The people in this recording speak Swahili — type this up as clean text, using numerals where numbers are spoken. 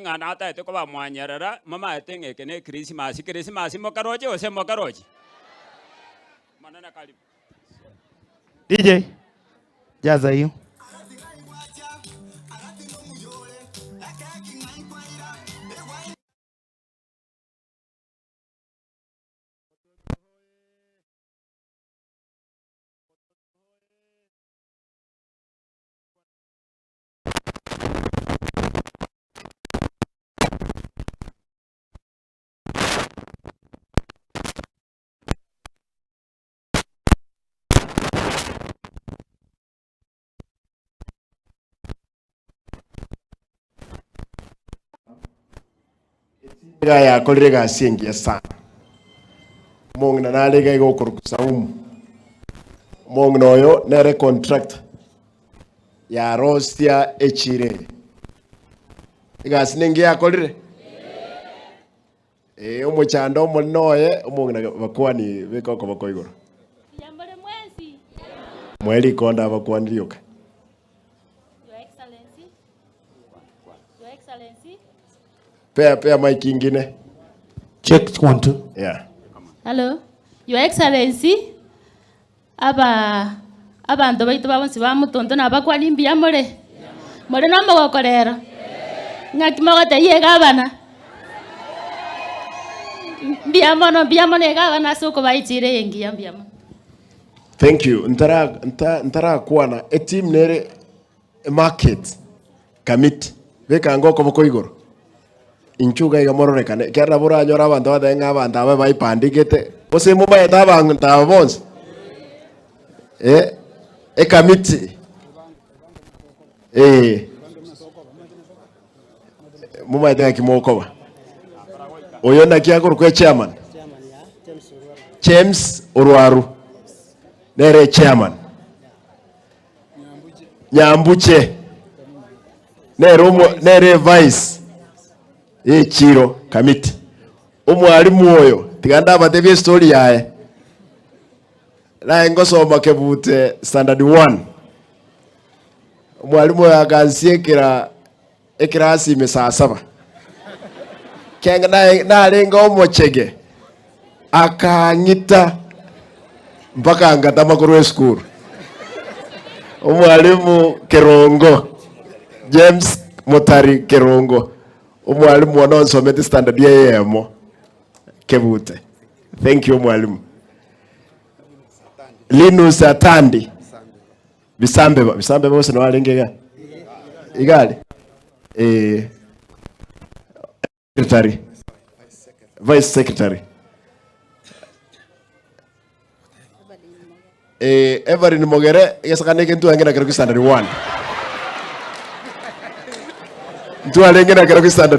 ngana ata ete kwa mwanyarara mama etenge kene Christmas mokaroje ose mokaroje manana karibu DJ jaza hiyo. ya kolrega singi sana mong na nalega go kurkusa mong noyo nere contract ya rostia H.E igas ningi ya kolre umuchando munoye mong na bakwani beko ko bakoigoro yambare mwezi mweli konda bakwani rioka Your Excellency. Pea mic ingine. Check 1 2. Yeah. Hello. Your Excellency. Abantu baitu babonsi ba mutonto na bakwani mbia more. More no mugokorero. Ngati mogote ye gabana. Mbia mono gabana suko baitire yengi mbia mono. Thank you. Ntara kuana a team nere market commit. Beka ngoko bakoigoro. Inchuga igamorore kane kera bura nyora abantu badenga abantu aba bayipandikete ose mu bayeta abantu abonse committee mu bayeta kimokoba oyo ndakiagoro kwa chairman James Urwaru nere chairman Nyambuche nere vice Chiro committee umwalimu oyo tiganda batebye story yae la ngosoma kebute standard 1 umwalimu yagansiekera ekirasi saa 7 kenga na lenga omochege akanyita mpaka nkatama korwa esukuru umwalimu Kerongo James Mutari Kerongo umwalimu wanonsomete standard yemo kebute. Thank you mwalimu. Linus Atandi bisambe bose no alengega igali secretary vice secretary Evelyn Mogere yesakane ntu angena kero standard 1 ntu alengena kero standard